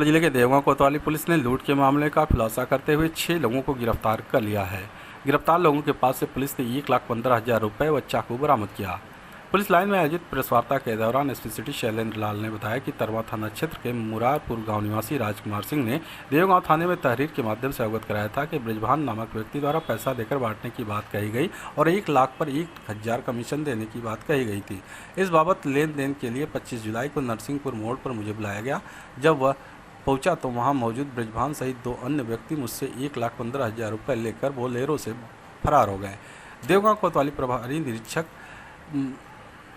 जिले के देवगांव कोतवाली पुलिस ने लूट के मामले का खुलासा करते हुए 6 लोगों को गिरफ्तार कर लिया है। गिरफ्तार लोगों के पास से पुलिस ने 1,15,000 रुपये व चाकू बरामद किया। पुलिस लाइन में आयोजित प्रेस वार्ता के दौरान एसपी सिटी शैलेंद्र लाल ने बताया कि तरवा थाना क्षेत्र के मुरारपुर गांव निवासी राजकुमार सिंह ने देवगांव थाने में तहरीर के माध्यम से अवगत कराया था कि ब्रिजभान नामक व्यक्ति द्वारा पैसा देकर बांटने की बात कही गई और 1 लाख पर 1,000 कमीशन देने की बात कही गई थी। इस बाबत लेन देन के लिए 25 जुलाई को नरसिंहपुर मोड़ पर मुझे बुलाया गया। जब वह पहुंचा तो वहां मौजूद ब्रिजभान सहित 2 अन्य व्यक्ति मुझसे 1,15,000 रुपये लेकर बोलेरो से फरार हो गए। देवगांव कोतवाली प्रभारी निरीक्षक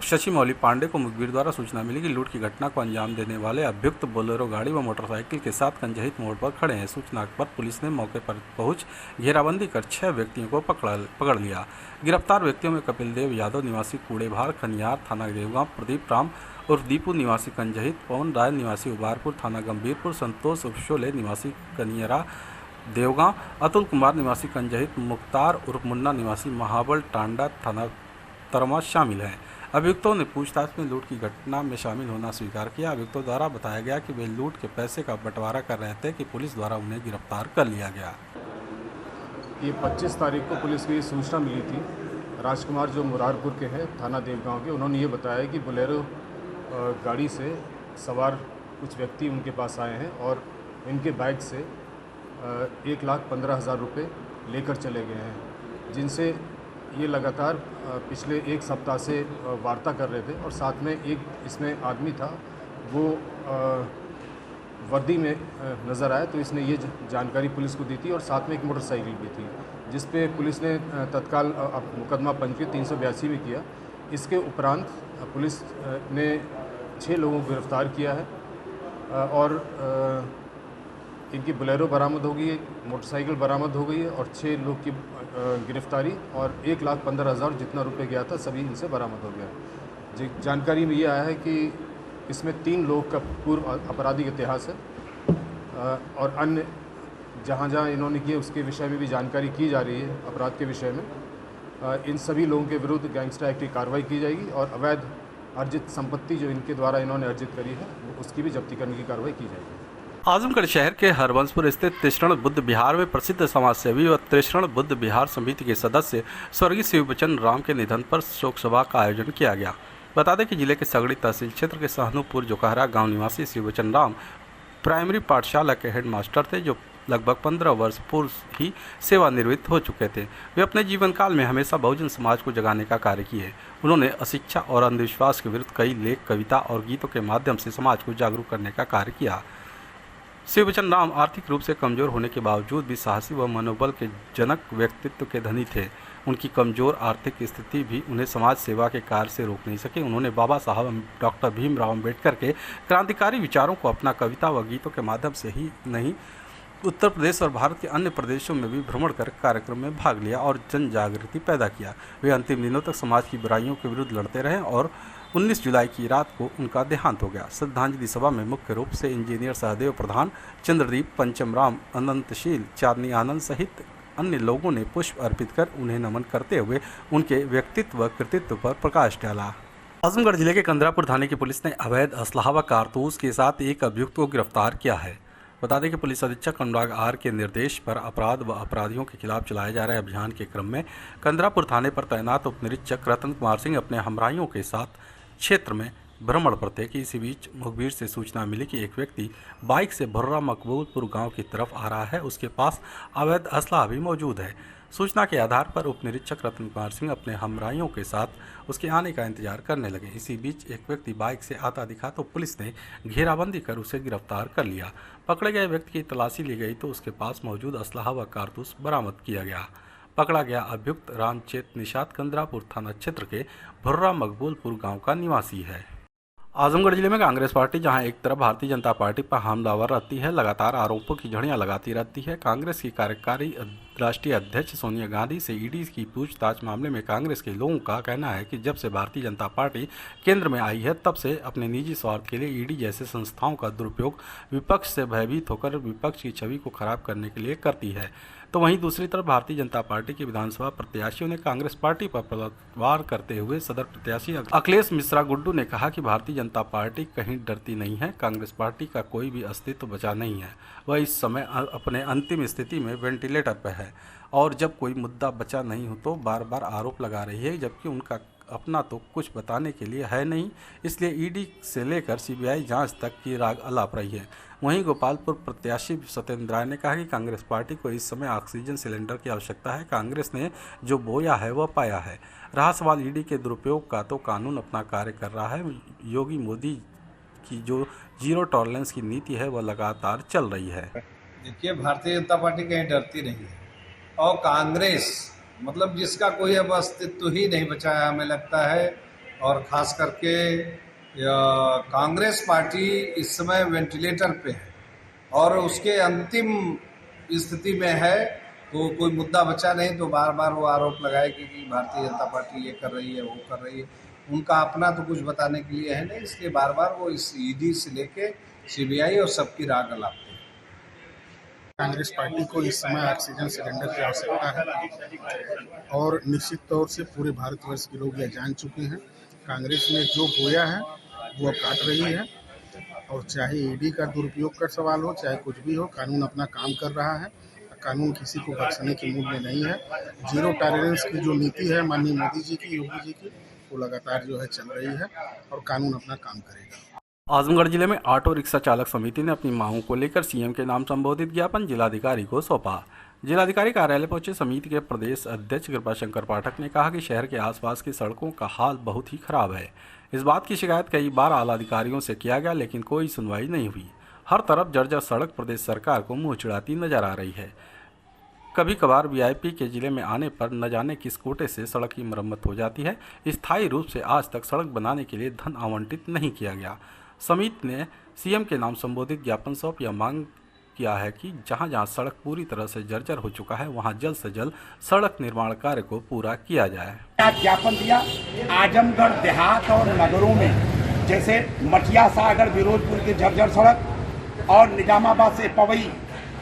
शशि मौली पांडे को मुखबिर द्वारा सूचना मिली कि लूट की घटना को अंजाम देने वाले अभियुक्त बोलेरो गाड़ी व मोटरसाइकिल के साथ कंजहित मोड़ पर खड़े हैं। सूचना पर पुलिस ने मौके पर पहुंच घेराबंदी कर 6 व्यक्तियों को पकड़ लिया। गिरफ्तार व्यक्तियों में कपिल देव यादव निवासी कूड़ेभार खनियार थाना देवगांव, प्रदीप राम उर्फ दीपू निवासी कंजहित, पवन राय निवासी उबारपुर थाना गंभीरपुर, संतोष उर्फ शोले निवासी कनियरा देवगांव, अतुल कुमार निवासी कंजहित, मुख्तार उर्फ मुन्ना निवासी महाबल टांडा थाना तरमा शामिल हैं। अभियुक्तों ने पूछताछ में लूट की घटना में शामिल होना स्वीकार किया। अभियुक्तों द्वारा बताया गया कि वे लूट के पैसे का बंटवारा कर रहे थे कि पुलिस द्वारा उन्हें गिरफ्तार कर लिया गया। ये 25 तारीख को पुलिस को ये सूचना मिली थी। राजकुमार जो मुरारपुर के हैं थाना देवगांव के, उन्होंने ये बताया कि बोलेरो गाड़ी से सवार कुछ व्यक्ति उनके पास आए हैं और इनके बैग से 1,15,000 रुपये लेकर चले गए हैं, जिनसे ये लगातार पिछले 1 सप्ताह से वार्ता कर रहे थे। और साथ में एक इसमें आदमी था, वो वर्दी में नज़र आया, तो इसने ये जानकारी पुलिस को दी थी और साथ में एक मोटरसाइकिल भी थी, जिस पे पुलिस ने तत्काल मुकदमा पंजीकृत 382 में किया। इसके उपरांत पुलिस ने 6 लोगों को गिरफ्तार किया है और इनकी बोलेरो बरामद हो गई है, मोटरसाइकिल बरामद हो गई है और 6 लोग की गिरफ्तारी और 1,15,000 जितना रुपये गया था सभी इनसे बरामद हो गया। जानकारी में ये आया है कि इसमें 3 लोग का पूर्व आपराधिक इतिहास है और अन्य जहाँ जहाँ इन्होंने किए उसके विषय में भी जानकारी की जा रही है। अपराध के विषय में इन सभी लोगों के विरुद्ध गैंगस्टर एक्ट की कार्रवाई की जाएगी और अवैध अर्जित संपत्ति जो इनके द्वारा इन्होंने अर्जित करी है उसकी भी जब्ती करने की कार्रवाई की जाएगी। आजमगढ़ शहर के हरबंसपुर स्थित त्रिशरण बुद्ध विहार में प्रसिद्ध समाजसेवी व त्रिशरण बुद्ध विहार समिति के सदस्य स्वर्गीय शिवबचन राम के निधन पर शोक सभा का आयोजन किया गया। बता दें कि जिले के सगड़ी तहसील क्षेत्र के सहनुपुर जोकहरा गांव निवासी शिवबचन राम प्राइमरी पाठशाला के हेडमास्टर थे, जो लगभग 15 वर्ष पूर्व ही सेवानिवृत्त हो चुके थे। वे अपने जीवन काल में हमेशा बहुजन समाज को जगाने का कार्य किए। उन्होंने अशिक्षा और अंधविश्वास के विरुद्ध कई लेख, कविता और गीतों के माध्यम से समाज को जागरूक करने का कार्य किया। शिवबचन राम आर्थिक रूप से कमजोर होने के बावजूद भी साहसी व मनोबल के जनक व्यक्तित्व के धनी थे। उनकी कमजोर आर्थिक स्थिति भी उन्हें समाज सेवा के कार्य से रोक नहीं सके। उन्होंने बाबा साहब डॉक्टर भीमराव अम्बेडकर के क्रांतिकारी विचारों को अपना कविता व गीतों के माध्यम से ही नहीं, उत्तर प्रदेश और भारत के अन्य प्रदेशों में भी भ्रमण कर कार्यक्रम में भाग लिया और जन जागृति पैदा किया। वे अंतिम दिनों तक समाज की बुराइयों के विरुद्ध लड़ते रहे और 19 जुलाई की रात को उनका देहांत हो गया। श्रद्धांजलि सभा में मुख्य रूप से इंजीनियर सहदेव प्रधान, चंद्रदीप, पंचम राम, अनंतशील, चारनी आनंद सहित अन्य लोगों ने पुष्प अर्पित कर उन्हें नमन करते हुए उनके व्यक्तित्व व कृतित्व पर प्रकाश डाला। आजमगढ़ जिले के कंदरापुर थाने की पुलिस ने अवैध असलाह व कारतूस के साथ एक अभियुक्त को गिरफ्तार किया है। बता दें कि पुलिस अधीक्षक अनुराग आर के निर्देश पर अपराध व अपराधियों के खिलाफ चलाए जा रहे अभियान के क्रम में कंदरापुर थाने पर तैनात उप निरीक्षक रतन कुमार सिंह अपने हमराइयों के साथ क्षेत्र में भ्रमण पर थे कि इसी बीच मुखबिर से सूचना मिली कि एक व्यक्ति बाइक से भुर्रा मकबूलपुर गांव की तरफ आ रहा है। उसके पास अवैध असलाह भी मौजूद है। सूचना के आधार पर उप निरीक्षक रतन कुमार सिंह अपने हमराइयों के साथ उसके आने का इंतजार करने लगे। इसी बीच एक व्यक्ति बाइक से आता दिखा तो पुलिस ने घेराबंदी कर उसे गिरफ्तार कर लिया। पकड़े गए व्यक्ति की तलाशी ली गई तो उसके पास मौजूद असलाह व कारतूस बरामद किया गया। पकड़ा गया अभियुक्त रामचेत निषाद कंदरापुर थाना क्षेत्र के भुर्रा मकबूलपुर गांव का निवासी है। आजमगढ़ जिले में कांग्रेस पार्टी जहां एक तरफ भारतीय जनता पार्टी पर हमलावर रहती है, लगातार आरोपों की झड़ियां लगाती रहती है। कांग्रेस की कार्यकारी राष्ट्रीय अध्यक्ष सोनिया गांधी से ईडी की पूछताछ मामले में कांग्रेस के लोगों का कहना है कि जब से भारतीय जनता पार्टी केंद्र में आई है तब से अपने निजी स्वार्थ के लिए ईडी जैसे संस्थाओं का दुरुपयोग विपक्ष से भयभीत होकर विपक्ष की छवि को खराब करने के लिए करती है। तो वहीं दूसरी तरफ भारतीय जनता पार्टी के विधानसभा प्रत्याशियों ने कांग्रेस पार्टी पर पलटवार करते हुए सदर प्रत्याशी अखिलेश मिश्रा गुड्डू ने कहा कि भारतीय जनता पार्टी कहीं डरती नहीं है। कांग्रेस पार्टी का कोई भी अस्तित्व बचा नहीं है। वह इस समय अपने अंतिम स्थिति में वेंटिलेटर पर है और जब कोई मुद्दा बचा नहीं हो तो बार बार आरोप लगा रही है, जबकि उनका अपना तो कुछ बताने के लिए है नहीं। इसलिए ईडी से लेकर सीबीआई जांच तक की राग अलाप रही है। वहीं गोपालपुर प्रत्याशी सत्येंद्र राय ने कहा कि कांग्रेस पार्टी को इस समय ऑक्सीजन सिलेंडर की आवश्यकता है। कांग्रेस ने जो बोया है वह पाया है। रहा सवाल ईडी के दुरुपयोग का, तो कानून अपना कार्य कर रहा है। योगी मोदी की जो जीरो टॉलरेंस की नीति है वह लगातार चल रही है। देखिए, भारतीय जनता पार्टी कहीं डरती नहीं है और कांग्रेस मतलब जिसका कोई अब अस्तित्व ही नहीं बचा है हमें लगता है। और ख़ास करके कांग्रेस पार्टी इस समय वेंटिलेटर पे है और उसके अंतिम स्थिति में है। तो कोई मुद्दा बचा नहीं तो बार बार वो आरोप लगाएगी कि भारतीय जनता पार्टी ये कर रही है, वो कर रही है। उनका अपना तो कुछ बताने के लिए है नहीं, इसलिए बार बार वो इस ईडी से लेके सीबीआई और सबकी राग अलापते हैं। कांग्रेस पार्टी को इस समय ऑक्सीजन सिलेंडर की आवश्यकता है और निश्चित तौर से पूरे भारतवर्ष के लोग यह जान चुके हैं। कांग्रेस ने जो बोया है वो अब काट रही है और चाहे ईडी का दुरुपयोग का सवाल हो, चाहे कुछ भी हो, कानून अपना काम कर रहा है। कानून किसी को बख्शने के मूड में नहीं है। जीरो टॉलरेंस की जो नीति है माननीय मोदी जी की, योगी जी की, वो लगातार जो है चल रही है और कानून अपना काम करेगा। आजमगढ़ जिले में ऑटो रिक्शा चालक समिति ने अपनी मांगों को लेकर सीएम के नाम संबोधित ज्ञापन जिलाधिकारी को सौंपा। जिलाधिकारी कार्यालय पहुंचे समिति के प्रदेश अध्यक्ष कृपाशंकर पाठक ने कहा कि शहर के आसपास की सड़कों का हाल बहुत ही खराब है। इस बात की शिकायत कई बार आला अधिकारियों से किया गया, लेकिन कोई सुनवाई नहीं हुई। हर तरफ जर्जर सड़क प्रदेश सरकार को मुँह चिढ़ाती नजर आ रही है। कभी कभार वीआईपी के जिले में आने पर न जाने किस कोटे से सड़क की मरम्मत हो जाती है। स्थायी रूप से आज तक सड़क बनाने के लिए धन आवंटित नहीं किया गया। समिति ने सीएम के नाम संबोधित ज्ञापन सौंप यह मांग किया है कि जहां जहां सड़क पूरी तरह से जर्जर हो चुका है वहां जल्द से जल्द सड़क निर्माण कार्य को पूरा किया जाए। ज्ञापन दिया आजमगढ़ देहात और नगरों में, जैसे मटिया सागर विरोधपुर की जर्जर सड़क और निजामाबाद से पवई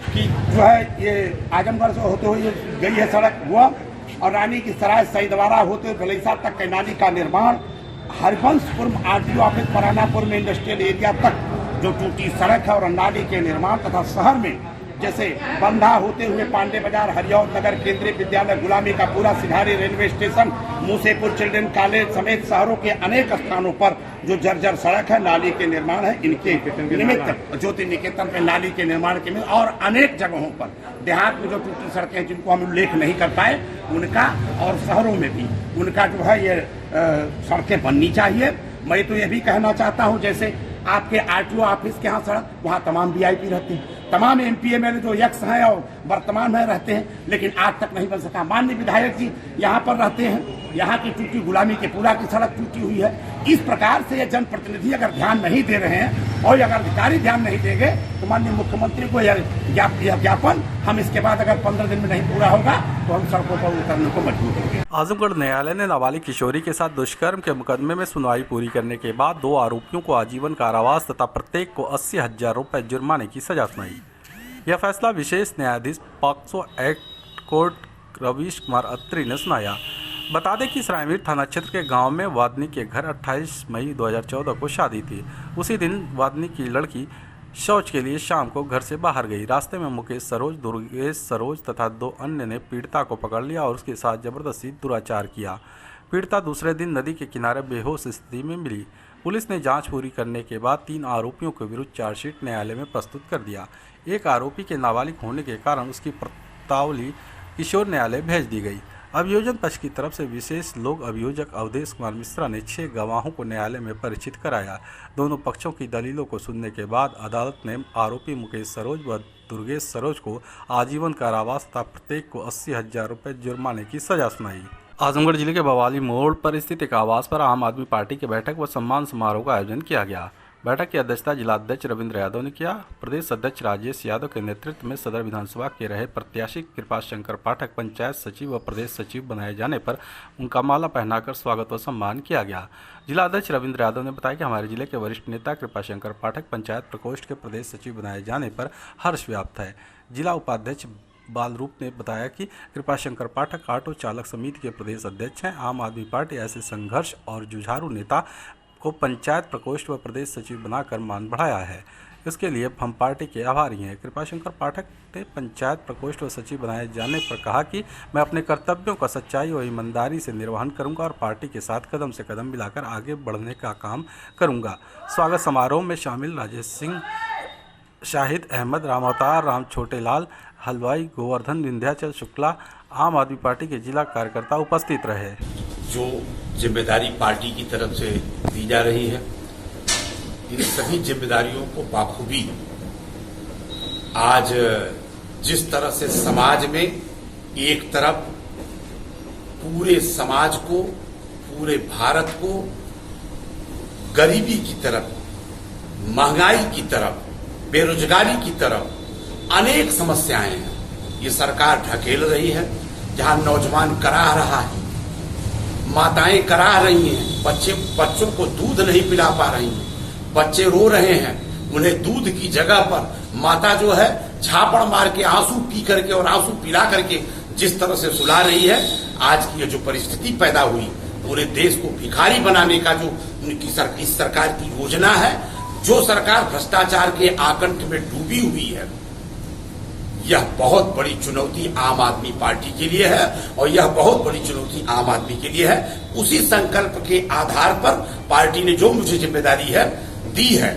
की जो है ये आजमगढ़ से होते हुए गई है सड़क वह, और रानी की सराय सईदवारा होते हुए भलैसा तक के नाली का निर्माण, हरबंसपुर आरटीओ ऑफिस परानापुर में इंडस्ट्रियल एरिया तक जो टूटी सड़क है और नाली के निर्माण, तथा शहर में जैसे बंधा होते हुए पांडे बाजार, हरियौर नगर, केंद्रीय विद्यालय, गुलामी का पूरा, सिधारी railway station, Musepur children college समेत शहरों के अनेक स्थानों पर जो जर्जर सड़क है, नाली के निर्माण है, इनके निमित्त ज्योति निकेतन पे नाली के निर्माण के और अनेक जगहों पर देहात में जो टूटी सड़कें हैं जिनको हम उल्लेख नहीं कर पाए उनका, और शहरों में भी उनका जो है ये सड़कें बननी चाहिए। मैं तो ये भी कहना चाहता हूँ, जैसे आपके आरटीओ ऑफिस के यहाँ सड़क, वहाँ तमाम वीआईपी रहते हैं, तमाम एमपी एमएलए जो यक्स हैं और वर्तमान में रहते हैं, लेकिन आज तक नहीं बन सका। माननीय विधायक जी यहाँ पर रहते हैं, यहाँ की टूटी गुलामी के पूरा की सड़क टूटी हुई है। इस प्रकार से ये जनप्रतिनिधि अगर ध्यान नहीं दे रहे हैं और अगर अधिकारी ध्यान नहीं देंगे तो माननीय मुख्यमंत्री को यह ज्ञापन हम इसके बाद अगर 15 दिन में नहीं पूरा होगा तो हम सड़कों पर उतरने को मजबूर होंगे। आजमगढ़ न्यायालय ने नाबालिग किशोरी के साथ दुष्कर्म के मुकदमे में सुनवाई पूरी करने के बाद 2 आरोपियों को आजीवन कारावास तथा प्रत्येक को 80,000 रुपये जुर्माने की सजा सुनाई। यह फैसला विशेष न्यायाधीश POCSO act court Ravish Kumar Atri ने सुनाया। बता दें कि सरायवीर थाना क्षेत्र के गांव में वादनी के घर 28 मई 2014 को शादी थी। उसी दिन वादनी की लड़की शौच के लिए शाम को घर से बाहर गई। रास्ते में मुकेश सरोज, दुर्गेश सरोज तथा 2 अन्य ने पीड़िता को पकड़ लिया और उसके साथ जबरदस्ती दुराचार किया। पीड़िता दूसरे दिन नदी के किनारे बेहोश स्थिति में मिली। पुलिस ने जांच पूरी करने के बाद 3 आरोपियों के विरुद्ध चार्जशीट न्यायालय में प्रस्तुत कर दिया। एक आरोपी के नाबालिग होने के कारण उसकी प्रतावली किशोर न्यायालय भेज दी गई। अभियोजन पक्ष की तरफ से विशेष लोक अभियोजक अवधेश कुमार मिश्रा ने 6 गवाहों को न्यायालय में परिचित कराया। दोनों पक्षों की दलीलों को सुनने के बाद अदालत ने आरोपी मुकेश सरोज व दुर्गेश सरोज को आजीवन कारावास तथा प्रत्येक को 80,000 रुपये जुर्माने की सजा सुनाई। आजमगढ़ जिले के बवाली मोड़ पर स्थित एक आवास पर आम आदमी पार्टी की बैठक व सम्मान समारोह का आयोजन किया गया। बैठक की अध्यक्षता जिलाध्यक्ष रविंद्र यादव ने किया। प्रदेश अध्यक्ष राजेश यादव के नेतृत्व में सदर विधानसभा के रहे प्रत्याशी कृपाशंकर पाठक पंचायत सचिव व प्रदेश सचिव बनाए जाने पर उनका माला पहनाकर स्वागत व सम्मान किया गया। जिलाध्यक्ष रविंद्र यादव ने बताया कि हमारे जिले के वरिष्ठ नेता कृपाशंकर पाठक पंचायत प्रकोष्ठ के प्रदेश सचिव बनाए जाने पर हर्ष व्याप्त है। जिला उपाध्यक्ष बालरूप ने बताया कि कृपाशंकर पाठक ऑटो चालक समिति के प्रदेश अध्यक्ष हैं। आम आदमी पार्टी ऐसे संघर्ष और जुझारू नेता को पंचायत प्रकोष्ठ व प्रदेश सचिव बनाकर मान बढ़ाया है। इसके लिए हम पार्टी के आभारी हैं। कृपाशंकर पाठक ने पंचायत प्रकोष्ठ व सचिव बनाए जाने पर कहा कि मैं अपने कर्तव्यों का सच्चाई और ईमानदारी से निर्वहन करूंगा और पार्टी के साथ कदम से कदम मिलाकर आगे बढ़ने का काम करूंगा। स्वागत समारोह में शामिल राजेश सिंह, शाहिद अहमद, राम अवतार, राम छोटेलाल, हलवाई गोवर्धन, विंध्याचल शुक्ला, आम आदमी पार्टी के जिला कार्यकर्ता उपस्थित रहे। जो जिम्मेदारी पार्टी की तरफ से दी जा रही है, इन सभी जिम्मेदारियों को बाखूबी आज जिस तरह से समाज में एक तरफ पूरे समाज को, पूरे भारत को गरीबी की तरफ, महंगाई की तरफ, बेरोजगारी की तरफ अनेक समस्याएं हैं, ये सरकार ढकेल रही है। जहां नौजवान कराह रहा है, माताएं कराह रही हैं, बच्चों को दूध नहीं पिला पा रही हैं, बच्चे रो रहे हैं, उन्हें दूध की जगह पर माता जो है झापड़ मार के आंसू पी करके और आंसू पिला करके जिस तरह से सुला रही है, आज की जो परिस्थिति पैदा हुई, पूरे देश को भिखारी बनाने का जो उनकी इस सरकार की योजना है, जो सरकार भ्रष्टाचार के आकंठ में डूबी हुई है, यह बहुत बड़ी चुनौती आम आदमी पार्टी के लिए है और यह बहुत बड़ी चुनौती आम आदमी के लिए है। उसी संकल्प के आधार पर पार्टी ने जो मुझे जिम्मेदारी है दी है,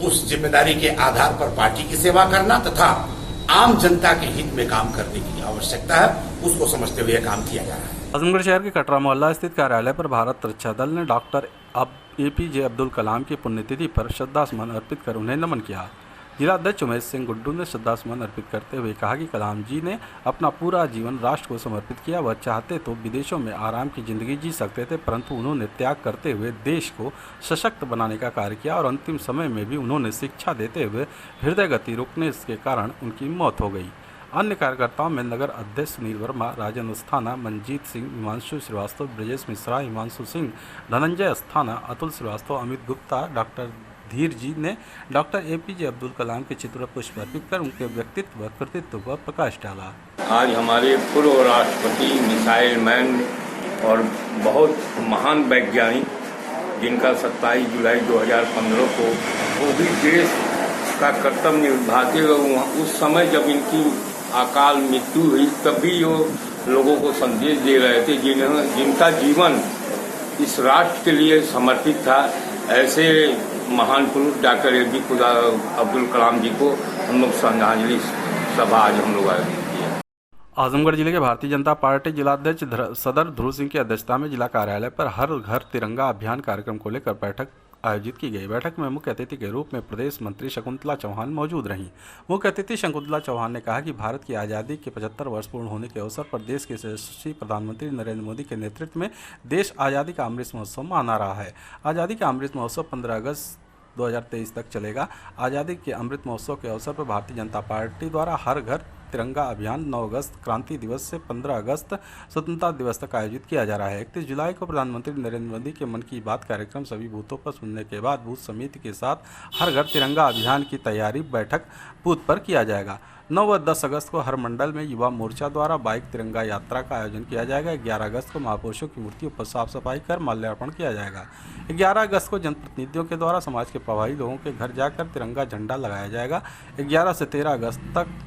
उस जिम्मेदारी के आधार पर पार्टी की सेवा करना तथा आम जनता के हित में काम करने की आवश्यकता है, उसको समझते हुए काम किया जा रहा है। आजमगढ़ शहर के कटरा मोहल्ला स्थित कार्यालय पर भारत रक्षा दल ने डॉक्टर APJ अब्दुल कलाम की पुण्यतिथि पर श्रद्धासुमन अर्पित कर उन्हें नमन किया। जिला अध्यक्ष उमेश सिंह गुड्डू ने श्रद्धासुमन अर्पित करते हुए कहा कि कलाम जी ने अपना पूरा जीवन राष्ट्र को समर्पित किया। वह चाहते तो विदेशों में आराम की जिंदगी जी सकते थे, परंतु उन्होंने त्याग करते हुए देश को सशक्त बनाने का कार्य किया और अंतिम समय में भी उन्होंने शिक्षा देते हुए हृदय गति रुकने के कारण उनकी मौत हो गई। अन्य कार्यकर्ताओं में नगर अध्यक्ष सुनील वर्मा, राजन अस्थाना, मंजीत सिंह, हिमांशु श्रीवास्तव, ब्रजेश मिश्रा, हिमांशु सिंह, धनंजय अस्थाना, अतुल श्रीवास्तव, अमित गुप्ता, डॉक्टर धीर जी ने डॉक्टर APJ अब्दुल कलाम के चित्र पर पुष्प अर्पित कर उनके व्यक्तित्व कृतित्व पर प्रकाश डाला। आज हमारे पूर्व राष्ट्रपति, मिसाइल मैन और बहुत महान वैज्ञानिक, जिनका 27 जुलाई 2015 को वो भी देश का कर्तव्य निभाते हुए उस समय जब इनकी अकाल मृत्यु हुई, तभी वो लोगों को संदेश दे रहे थे, जिनका जीवन इस राष्ट्र के लिए समर्पित था। ऐसे महान पुरुष डॉक्टर APJ अब्दुल कलाम जी को हम लोग श्रद्धांजलि सभा आज हम लोग किए। आजमगढ़ जिले के भारतीय जनता पार्टी जिलाध्यक्ष सदर ध्रुव सिंह की अध्यक्षता में जिला कार्यालय पर हर घर तिरंगा अभियान कार्यक्रम को लेकर बैठक आयोजित की गई। बैठक में मुख्य अतिथि के रूप में प्रदेश मंत्री शकुंतला चौहान मौजूद रहीं। मुख्य अतिथि शकुंतला चौहान ने कहा कि भारत की आज़ादी के 75 वर्ष पूर्ण होने के अवसर पर देश के यशस्वी प्रधानमंत्री नरेंद्र मोदी के नेतृत्व में देश आज़ादी का अमृत महोत्सव मना रहा है। आज़ादी का अमृत महोत्सव 15 अगस्त 2023 तक चलेगा। आज़ादी के अमृत महोत्सव के अवसर पर भारतीय जनता पार्टी द्वारा हर घर तिरंगा अभियान 9 अगस्त क्रांति दिवस से 15 अगस्त स्वतंत्रता दिवस तक आयोजित किया जा रहा है। 31 जुलाई को प्रधानमंत्री नरेंद्र मोदी के मन की बात कार्यक्रम सभी बूथों पर सुनने के बाद बूथ समिति के साथ हर घर तिरंगा अभियान की तैयारी बैठक बूथ पर किया जाएगा। 9 व 10 अगस्त को हर मंडल में युवा मोर्चा द्वारा बाइक तिरंगा यात्रा का आयोजन किया जाएगा। 11 अगस्त को महापुरुषों की मूर्तियों पर साफ सफाई कर माल्यार्पण किया जाएगा। 11 अगस्त को जनप्रतिनिधियों के द्वारा समाज के प्रभावी लोगों के घर जाकर तिरंगा झंडा लगाया जाएगा। 11 से 13 अगस्त तक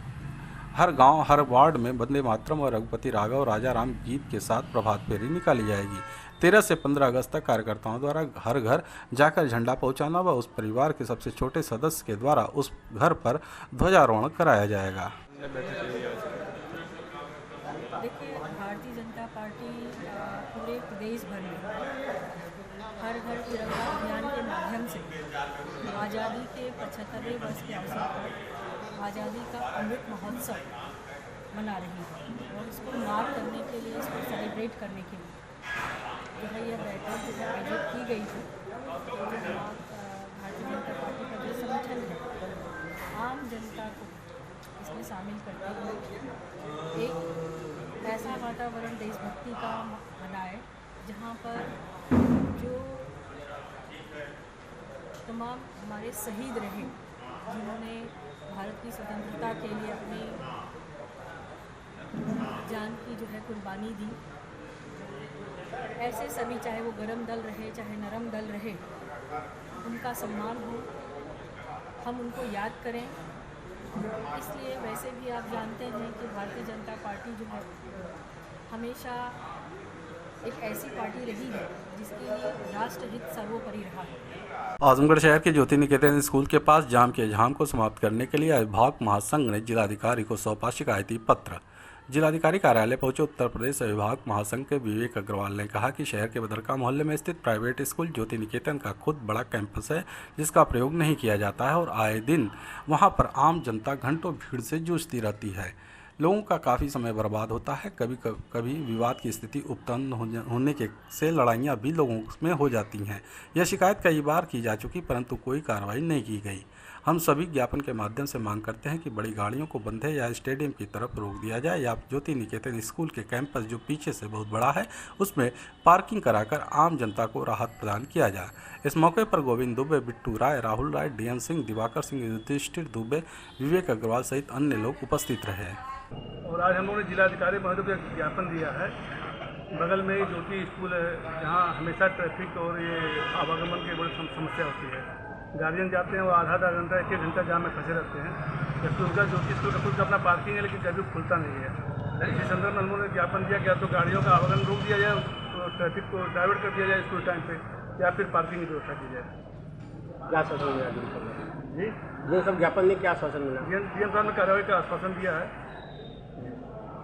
हर गांव, हर वार्ड में वंदे मातरम और रघुपति राघव राजा राम गीत के साथ प्रभात फेरी निकाली जाएगी। 13 से 15 अगस्त तक कार्यकर्ताओं द्वारा हर घर जाकर झंडा पहुंचाना व उस परिवार के सबसे छोटे सदस्य के द्वारा उस घर पर ध्वजारोहण कराया जाएगा। देखिए, भारतीय जनता पार्टी पूरे प्रदेश भर में हर घर तिरंगा अभियान के माध्यम से आज़ादी के 75वें वर्ष के अवसर पर आज़ादी का अमृत महोत्सव मना रही है और इसको मार्क करने के लिए, इसको सेलिब्रेट करने के लिए जो है यह बैठक जो आयोजित की गई थी। भारतीय जनता पार्टी का जो संगठन है, आम जनता को इसमें शामिल करते हुए एक ऐसा वातावरण देशभक्ति का बनाए जहाँ पर जो तमाम हमारे शहीद रहे, जिन्होंने भारत की स्वतंत्रता के लिए अपनी जान की जो है कुर्बानी दी। ऐसे सभी, चाहे वो गरम दल रहे चाहे नरम दल रहे, उनका सम्मान हो, हम उनको याद करें। इसलिए वैसे भी आप जानते हैं कि भारतीय जनता पार्टी जो है हमेशा एक ऐसी पार्टी रही है जिसके लिए राष्ट्रहित सर्वोपरि रहा है। आजमगढ़ शहर के ज्योति निकेतन स्कूल के पास जाम के जाम को समाप्त करने के लिए अभिभावक महासंघ ने जिलाधिकारी को सौंपा शिकायती पत्र। जिलाधिकारी कार्यालय पहुंचे उत्तर प्रदेश अभिभावक महासंघ के विवेक अग्रवाल ने कहा कि शहर के बदरका मोहल्ले में स्थित प्राइवेट स्कूल ज्योति निकेतन का खुद बड़ा कैंपस है जिसका प्रयोग नहीं किया जाता है और आए दिन वहां पर आम जनता घंटों भीड़ से जूझती रहती है। लोगों का काफ़ी समय बर्बाद होता है। कभी विवाद की स्थिति उत्पन्न होने के से लड़ाइयाँ भी लोगों में हो जाती हैं। यह शिकायत कई बार की जा चुकी परंतु कोई कार्रवाई नहीं की गई। हम सभी ज्ञापन के माध्यम से मांग करते हैं कि बड़ी गाड़ियों को बंधे या स्टेडियम की तरफ रोक दिया जाए या ज्योति निकेतन स्कूल के कैंपस जो पीछे से बहुत बड़ा है उसमें पार्किंग कराकर आम जनता को राहत प्रदान किया जाए। इस मौके पर गोविंद दुबे, बिट्टू राय, राहुल राय, डीएन सिंह, दिवाकर सिंह, युधिष्ठिर दुबे, विवेक अग्रवाल सहित अन्य लोग उपस्थित रहे। और आज हम लोगों ने जिलाधिकारी महोदय को एक ज्ञापन दिया है। बगल में ज्योति स्कूल है जहाँ हमेशा ट्रैफिक और ये आवागमन की बड़ी समस्या होती है। गार्जियन जाते हैं वो आधा घंटा 1 घंटा जाम में फंसे रहते हैं, जबकि उनका ज्योति स्कूल का खुद का अपना पार्किंग है लेकिन कभी खुलता नहीं है। इसी संदर्भ में हम लोगों ने ज्ञापन दिया कि या तो गाड़ियों का आवागमन रोक दिया जाए, तो ट्रैफिक को डाइवर्ट कर दिया जाए स्कूल टाइम पे, या फिर पार्किंग की व्यवस्था की जाए। क्या आश्वासन मिला जी ये सब ज्ञापन ने क्या आश्वासन मिला? डीएम साहब ने कार्रवाई का आश्वासन दिया है।